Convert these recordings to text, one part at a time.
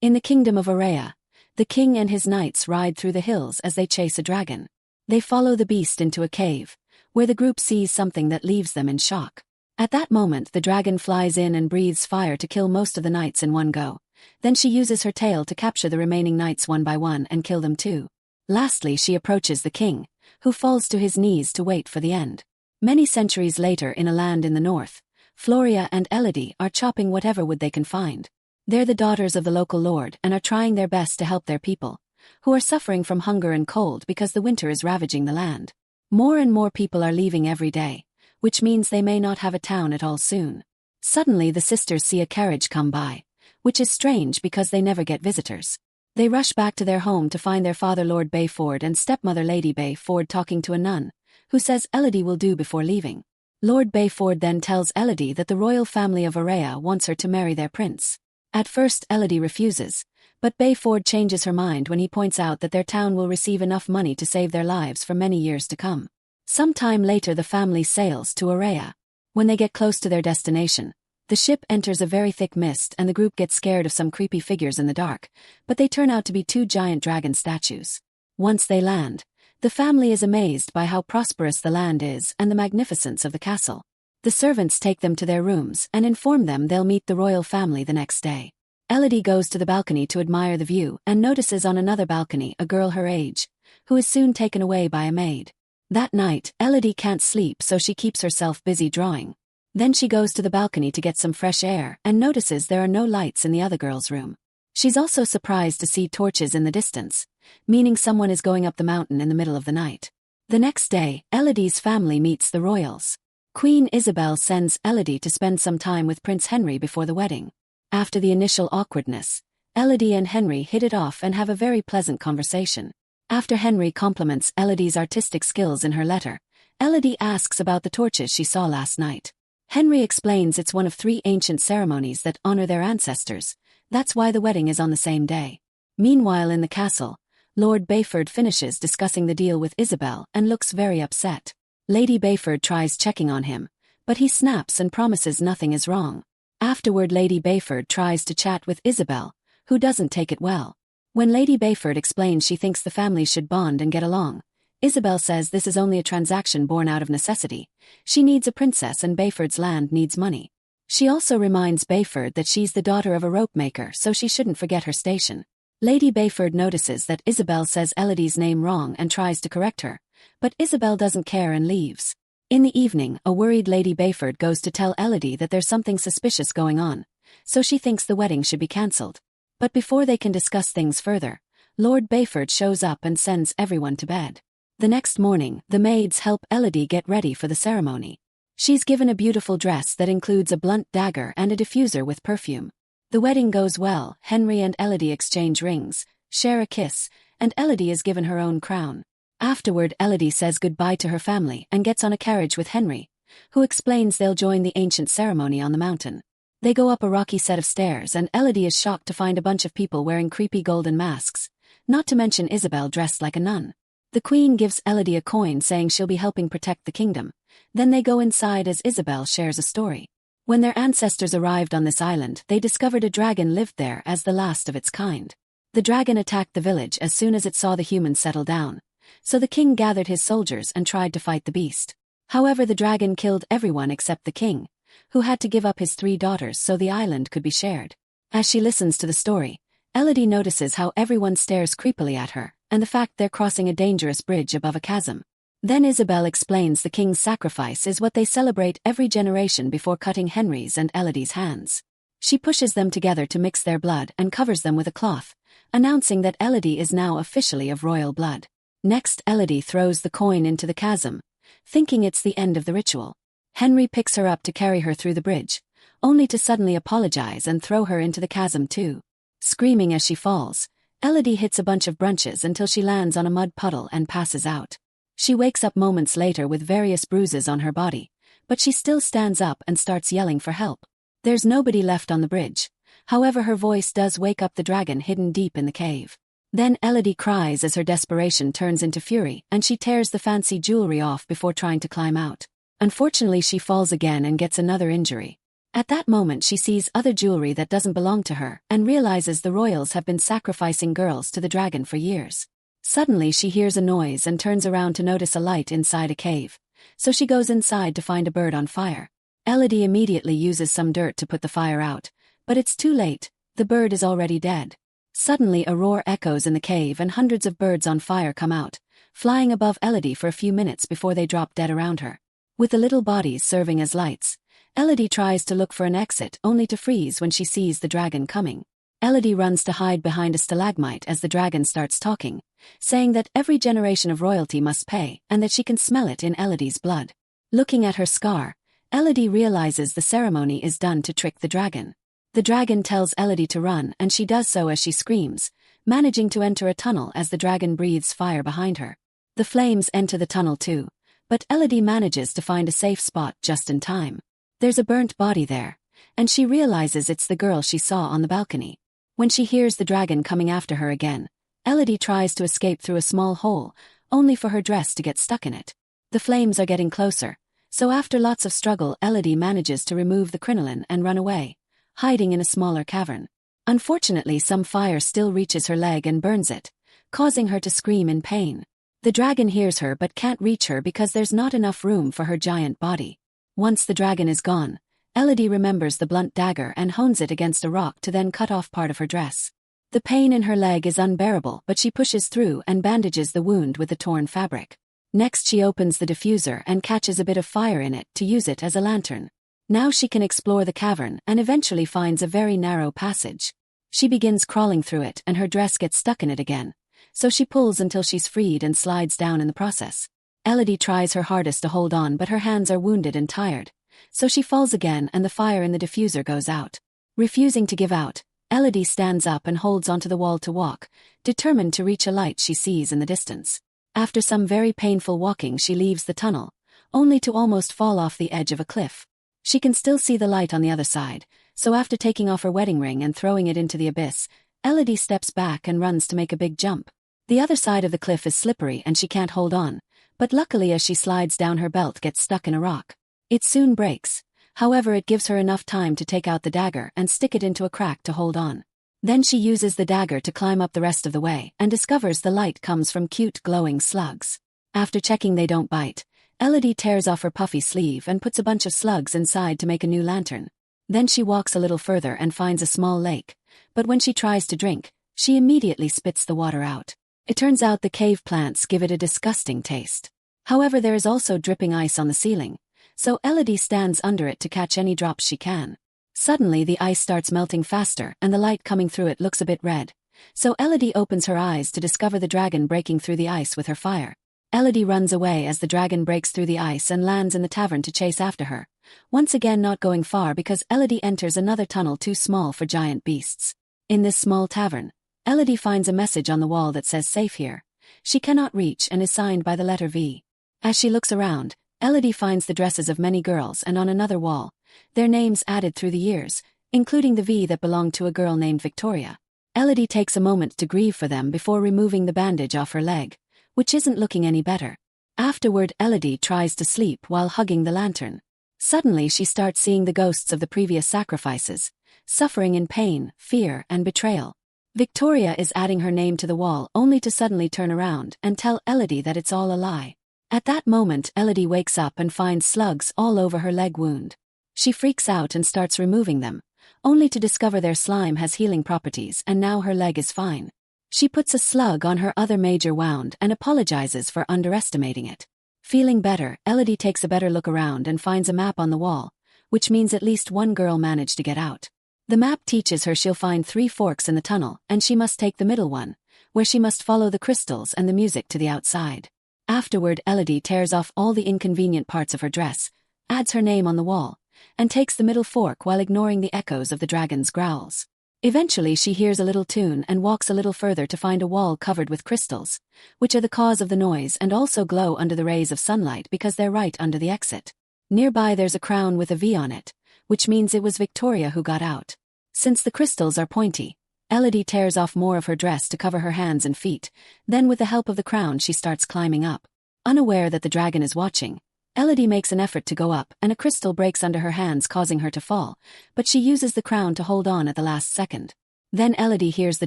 In the kingdom of Aurea, the king and his knights ride through the hills as they chase a dragon. They follow the beast into a cave, where the group sees something that leaves them in shock. At that moment the dragon flies in and breathes fire to kill most of the knights in one go. Then she uses her tail to capture the remaining knights one by one and kill them too. Lastly she approaches the king, who falls to his knees to wait for the end. Many centuries later in a land in the north, Floria and Elodie are chopping whatever wood they can find. They're the daughters of the local lord and are trying their best to help their people, who are suffering from hunger and cold because the winter is ravaging the land. More and more people are leaving every day, which means they may not have a town at all soon. Suddenly the sisters see a carriage come by, which is strange because they never get visitors. They rush back to their home to find their father Lord Bayford and stepmother Lady Bayford talking to a nun, who says Elodie will do before leaving. Lord Bayford then tells Elodie that the royal family of Aurea wants her to marry their prince. At first Elodie refuses, but Bayford changes her mind when he points out that their town will receive enough money to save their lives for many years to come. Some time later the family sails to Aurea. When they get close to their destination, the ship enters a very thick mist and the group gets scared of some creepy figures in the dark, but they turn out to be two giant dragon statues. Once they land, the family is amazed by how prosperous the land is and the magnificence of the castle. The servants take them to their rooms and inform them they'll meet the royal family the next day. Elodie goes to the balcony to admire the view and notices on another balcony a girl her age, who is soon taken away by a maid. That night, Elodie can't sleep so she keeps herself busy drawing. Then she goes to the balcony to get some fresh air and notices there are no lights in the other girl's room. She's also surprised to see torches in the distance, meaning someone is going up the mountain in the middle of the night. The next day, Elodie's family meets the royals. Queen Isabel sends Elodie to spend some time with Prince Henry before the wedding. After the initial awkwardness, Elodie and Henry hit it off and have a very pleasant conversation. After Henry compliments Elodie's artistic skills in her letter, Elodie asks about the torches she saw last night. Henry explains it's one of 3 ancient ceremonies that honor their ancestors. That's why the wedding is on the same day. Meanwhile in the castle, Lord Bayford finishes discussing the deal with Isabel and looks very upset. Lady Bayford tries checking on him, but he snaps and promises nothing is wrong. Afterward Lady Bayford tries to chat with Isabel, who doesn't take it well. When Lady Bayford explains she thinks the families should bond and get along, Isabel says this is only a transaction born out of necessity. She needs a princess and Bayford's land needs money. She also reminds Bayford that she's the daughter of a rope maker so she shouldn't forget her station. Lady Bayford notices that Isabel says Elodie's name wrong and tries to correct her, but Isabel doesn't care and leaves. In the evening, a worried Lady Bayford goes to tell Elodie that there's something suspicious going on, so she thinks the wedding should be cancelled. But before they can discuss things further, Lord Bayford shows up and sends everyone to bed. The next morning, the maids help Elodie get ready for the ceremony. She's given a beautiful dress that includes a blunt dagger and a diffuser with perfume. The wedding goes well, Henry and Elodie exchange rings, share a kiss, and Elodie is given her own crown. Afterward Elodie says goodbye to her family and gets on a carriage with Henry, who explains they'll join the ancient ceremony on the mountain. They go up a rocky set of stairs and Elodie is shocked to find a bunch of people wearing creepy golden masks, not to mention Isabel dressed like a nun. The queen gives Elodie a coin saying she'll be helping protect the kingdom. Then they go inside as Isabel shares a story. When their ancestors arrived on this island, they discovered a dragon lived there as the last of its kind. The dragon attacked the village as soon as it saw the humans settle down, so the king gathered his soldiers and tried to fight the beast. However, the dragon killed everyone except the king, who had to give up his 3 daughters so the island could be shared. As she listens to the story, Elodie notices how everyone stares creepily at her, and the fact they're crossing a dangerous bridge above a chasm. Then Isabel explains the king's sacrifice is what they celebrate every generation before cutting Henry's and Elodie's hands. She pushes them together to mix their blood and covers them with a cloth, announcing that Elodie is now officially of royal blood. Next, Elodie throws the coin into the chasm, thinking it's the end of the ritual. Henry picks her up to carry her through the bridge, only to suddenly apologize and throw her into the chasm too. Screaming as she falls, Elodie hits a bunch of branches until she lands on a mud puddle and passes out. She wakes up moments later with various bruises on her body, but she still stands up and starts yelling for help. There's nobody left on the bridge, however her voice does wake up the dragon hidden deep in the cave. Then Elodie cries as her desperation turns into fury and she tears the fancy jewelry off before trying to climb out. Unfortunately she falls again and gets another injury. At that moment she sees other jewelry that doesn't belong to her and realizes the royals have been sacrificing girls to the dragon for years. Suddenly she hears a noise and turns around to notice a light inside a cave, so she goes inside to find a bird on fire. Elodie immediately uses some dirt to put the fire out, but it's too late, the bird is already dead. Suddenly a roar echoes in the cave and hundreds of birds on fire come out, flying above Elodie for a few minutes before they drop dead around her. With the little bodies serving as lights, Elodie tries to look for an exit only to freeze when she sees the dragon coming. Elodie runs to hide behind a stalagmite as the dragon starts talking, saying that every generation of royalty must pay and that she can smell it in Elodie's blood. Looking at her scar, Elodie realizes the ceremony is done to trick the dragon. The dragon tells Elodie to run and she does so as she screams, managing to enter a tunnel as the dragon breathes fire behind her. The flames enter the tunnel too, but Elodie manages to find a safe spot just in time. There's a burnt body there, and she realizes it's the girl she saw on the balcony. When she hears the dragon coming after her again, Elodie tries to escape through a small hole, only for her dress to get stuck in it. The flames are getting closer, so after lots of struggle Elodie manages to remove the crinoline and run away, hiding in a smaller cavern. Unfortunately some fire still reaches her leg and burns it, causing her to scream in pain. The dragon hears her but can't reach her because there's not enough room for her giant body. Once the dragon is gone, Elodie remembers the blunt dagger and hones it against a rock to then cut off part of her dress. The pain in her leg is unbearable but she pushes through and bandages the wound with the torn fabric. Next she opens the diffuser and catches a bit of fire in it to use it as a lantern. Now she can explore the cavern and eventually finds a very narrow passage. She begins crawling through it and her dress gets stuck in it again, so she pulls until she's freed and slides down in the process. Elodie tries her hardest to hold on but her hands are wounded and tired, so she falls again and the fire in the diffuser goes out. Refusing to give out, Elodie stands up and holds onto the wall to walk, determined to reach a light she sees in the distance. After some very painful walking she leaves the tunnel, only to almost fall off the edge of a cliff. She can still see the light on the other side, so after taking off her wedding ring and throwing it into the abyss, Elodie steps back and runs to make a big jump. The other side of the cliff is slippery and she can't hold on, but luckily as she slides down her belt gets stuck in a rock. It soon breaks, however it gives her enough time to take out the dagger and stick it into a crack to hold on. Then she uses the dagger to climb up the rest of the way and discovers the light comes from cute glowing slugs. After checking they don't bite, Elodie tears off her puffy sleeve and puts a bunch of slugs inside to make a new lantern. Then she walks a little further and finds a small lake, but when she tries to drink, she immediately spits the water out. It turns out the cave plants give it a disgusting taste. However, there is also dripping ice on the ceiling, so Elodie stands under it to catch any drops she can. Suddenly the ice starts melting faster and the light coming through it looks a bit red, so Elodie opens her eyes to discover the dragon breaking through the ice with her fire. Elodie runs away as the dragon breaks through the ice and lands in the tavern to chase after her, once again not going far because Elodie enters another tunnel too small for giant beasts. In this small tavern, Elodie finds a message on the wall that says safe here. She cannot reach and is signed by the letter V. As she looks around, Elodie finds the dresses of many girls and on another wall, their names added through the years, including the V that belonged to a girl named Victoria. Elodie takes a moment to grieve for them before removing the bandage off her leg, which isn't looking any better. Afterward, Elodie tries to sleep while hugging the lantern. Suddenly she starts seeing the ghosts of the previous sacrifices, suffering in pain, fear, and betrayal. Victoria is adding her name to the wall only to suddenly turn around and tell Elodie that it's all a lie. At that moment Elodie wakes up and finds slugs all over her leg wound. She freaks out and starts removing them, only to discover their slime has healing properties and now her leg is fine. She puts a slug on her other major wound and apologizes for underestimating it. Feeling better, Elodie takes a better look around and finds a map on the wall, which means at least one girl managed to get out. The map teaches her she'll find 3 forks in the tunnel and she must take the middle one, where she must follow the crystals and the music to the outside. Afterward, Elodie tears off all the inconvenient parts of her dress, adds her name on the wall, and takes the middle fork while ignoring the echoes of the dragon's growls. Eventually she hears a little tune and walks a little further to find a wall covered with crystals, which are the cause of the noise and also glow under the rays of sunlight because they're right under the exit. Nearby there's a crown with a V on it, which means it was Victoria who got out. Since the crystals are pointy, Elodie tears off more of her dress to cover her hands and feet, then with the help of the crown she starts climbing up. Unaware that the dragon is watching, Elodie makes an effort to go up, and a crystal breaks under her hands, causing her to fall, but she uses the crown to hold on at the last second. Then Elodie hears the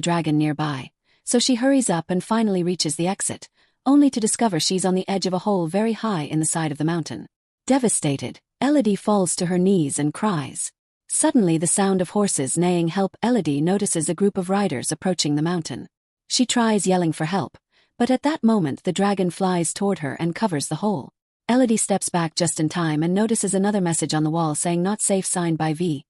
dragon nearby, so she hurries up and finally reaches the exit, only to discover she's on the edge of a hole very high in the side of the mountain. Devastated, Elodie falls to her knees and cries. Suddenly the sound of horses neighing help Elodie notices a group of riders approaching the mountain. She tries yelling for help, but at that moment the dragon flies toward her and covers the hole. Elodie steps back just in time and notices another message on the wall saying "Not safe" signed by V.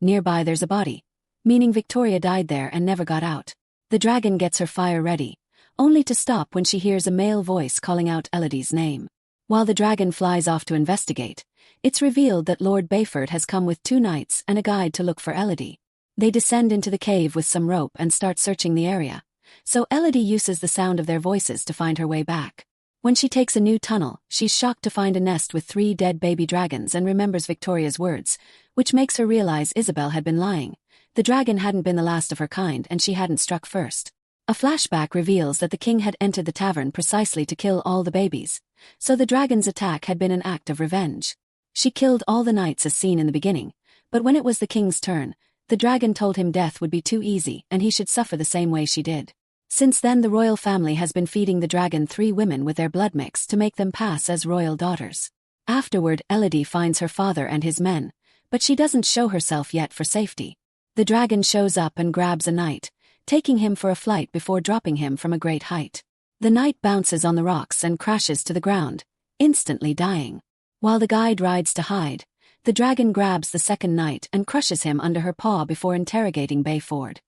Nearby there's a body, meaning Victoria died there and never got out. The dragon gets her fire ready, only to stop when she hears a male voice calling out Elodie's name. While the dragon flies off to investigate, it's revealed that Lord Bayford has come with 2 knights and a guide to look for Elodie. They descend into the cave with some rope and start searching the area, so Elodie uses the sound of their voices to find her way back. When she takes a new tunnel, she's shocked to find a nest with 3 dead baby dragons and remembers Victoria's words, which makes her realize Isabel had been lying. The dragon hadn't been the last of her kind and she hadn't struck first. A flashback reveals that the king had entered the tavern precisely to kill all the babies, so the dragon's attack had been an act of revenge. She killed all the knights as seen in the beginning, but when it was the king's turn, the dragon told him death would be too easy and he should suffer the same way she did. Since then the royal family has been feeding the dragon 3 women with their blood mix to make them pass as royal daughters. Afterward, Elodie finds her father and his men, but she doesn't show herself yet for safety. The dragon shows up and grabs a knight, taking him for a flight before dropping him from a great height. The knight bounces on the rocks and crashes to the ground, instantly dying. While the guide rides to hide, the dragon grabs the second knight and crushes him under her paw before interrogating Bayford.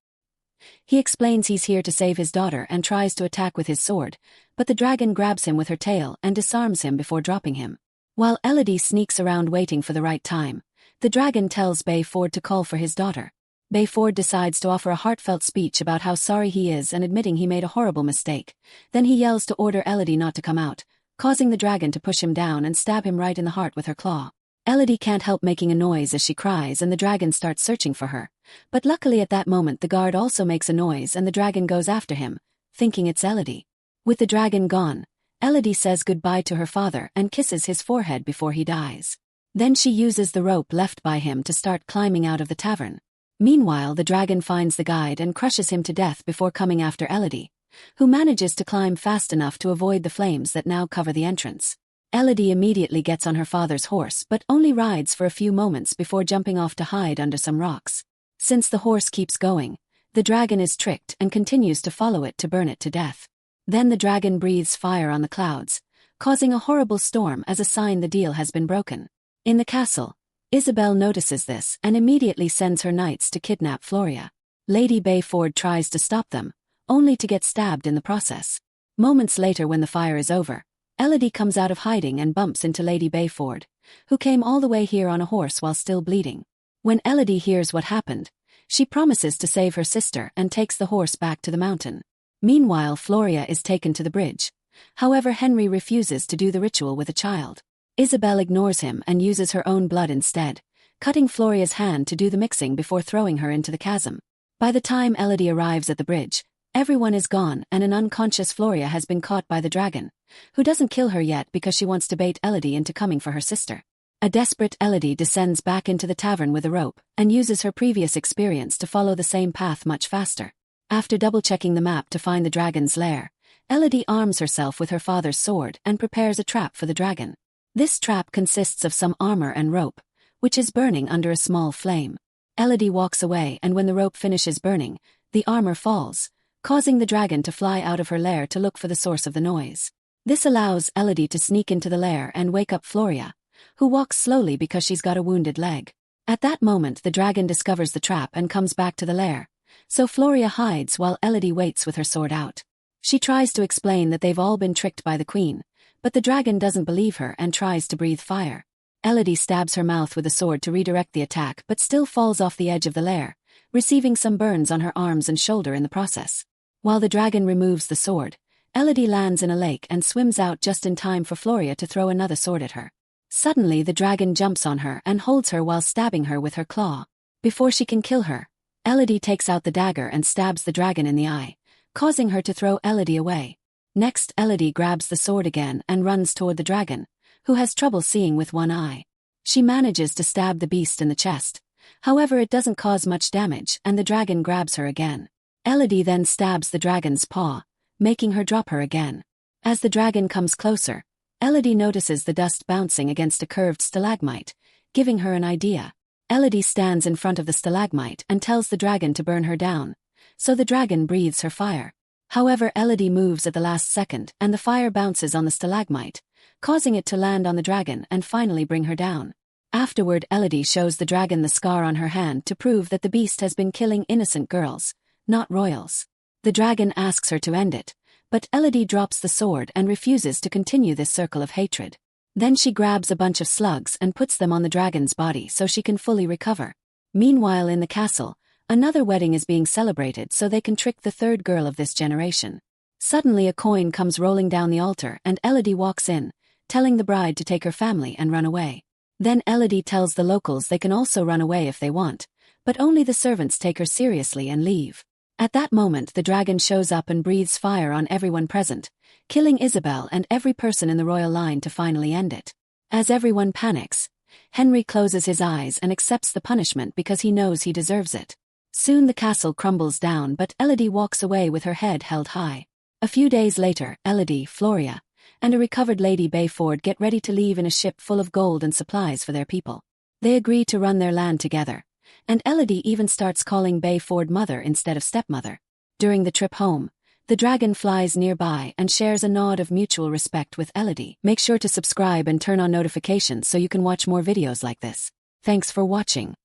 He explains he's here to save his daughter and tries to attack with his sword, but the dragon grabs him with her tail and disarms him before dropping him. While Elodie sneaks around waiting for the right time, the dragon tells Bayford to call for his daughter. Bayford decides to offer a heartfelt speech about how sorry he is and admitting he made a horrible mistake. Then he yells to order Elodie not to come out, causing the dragon to push him down and stab him right in the heart with her claw. Elodie can't help making a noise as she cries and the dragon starts searching for her. But luckily at that moment the guard also makes a noise and the dragon goes after him, thinking it's Elodie. With the dragon gone, Elodie says goodbye to her father and kisses his forehead before he dies. Then she uses the rope left by him to start climbing out of the tavern. Meanwhile the dragon finds the guide and crushes him to death before coming after Elodie, who manages to climb fast enough to avoid the flames that now cover the entrance. Elodie immediately gets on her father's horse but only rides for a few moments before jumping off to hide under some rocks. Since the horse keeps going, the dragon is tricked and continues to follow it to burn it to death. Then the dragon breathes fire on the clouds, causing a horrible storm as a sign the deal has been broken. In the castle, Isabel notices this and immediately sends her knights to kidnap Floria. Lady Bayford tries to stop them, only to get stabbed in the process. Moments later when the fire is over, Elodie comes out of hiding and bumps into Lady Bayford, who came all the way here on a horse while still bleeding. When Elodie hears what happened, she promises to save her sister and takes the horse back to the mountain. Meanwhile Floria is taken to the bridge. However, Henry refuses to do the ritual with a child. Isabel ignores him and uses her own blood instead, cutting Floria's hand to do the mixing before throwing her into the chasm. By the time Elodie arrives at the bridge, everyone is gone and an unconscious Floria has been caught by the dragon, who doesn't kill her yet because she wants to bait Elodie into coming for her sister. A desperate Elodie descends back into the tavern with a rope and uses her previous experience to follow the same path much faster. After double-checking the map to find the dragon's lair, Elodie arms herself with her father's sword and prepares a trap for the dragon. This trap consists of some armor and rope, which is burning under a small flame. Elodie walks away and when the rope finishes burning, the armor falls, causing the dragon to fly out of her lair to look for the source of the noise. This allows Elodie to sneak into the lair and wake up Floria, who walks slowly because she's got a wounded leg. At that moment the dragon discovers the trap and comes back to the lair, so Floria hides while Elodie waits with her sword out. She tries to explain that they've all been tricked by the queen, but the dragon doesn't believe her and tries to breathe fire. Elodie stabs her mouth with a sword to redirect the attack but still falls off the edge of the lair, receiving some burns on her arms and shoulder in the process. While the dragon removes the sword, Elodie lands in a lake and swims out just in time for Floria to throw another sword at her. Suddenly the dragon jumps on her and holds her while stabbing her with her claw. Before she can kill her, Elodie takes out the dagger and stabs the dragon in the eye, causing her to throw Elodie away. Next Elodie grabs the sword again and runs toward the dragon, who has trouble seeing with one eye. She manages to stab the beast in the chest. However, it doesn't cause much damage, and the dragon grabs her again. Elodie then stabs the dragon's paw, making her drop her again. As the dragon comes closer, Elodie notices the dust bouncing against a curved stalagmite, giving her an idea. Elodie stands in front of the stalagmite and tells the dragon to burn her down, so the dragon breathes her fire. However, Elodie moves at the last second and the fire bounces on the stalagmite, causing it to land on the dragon and finally bring her down. Afterward, Elodie shows the dragon the scar on her hand to prove that the beast has been killing innocent girls, not royals. The dragon asks her to end it, but Elodie drops the sword and refuses to continue this circle of hatred. Then she grabs a bunch of slugs and puts them on the dragon's body so she can fully recover. Meanwhile, in the castle, another wedding is being celebrated so they can trick the third girl of this generation. Suddenly a coin comes rolling down the altar and Elodie walks in, telling the bride to take her family and run away. Then Elodie tells the locals they can also run away if they want, but only the servants take her seriously and leave. At that moment the dragon shows up and breathes fire on everyone present, killing Isabel and every person in the royal line to finally end it. As everyone panics, Henry closes his eyes and accepts the punishment because he knows he deserves it. Soon the castle crumbles down, but Elodie walks away with her head held high. A few days later, Elodie, Floria, and a recovered Lady Bayford get ready to leave in a ship full of gold and supplies for their people. They agree to run their land together, and Elodie even starts calling Bayford mother instead of stepmother. During the trip home, the dragon flies nearby and shares a nod of mutual respect with Elodie. Make sure to subscribe and turn on notifications so you can watch more videos like this. Thanks for watching.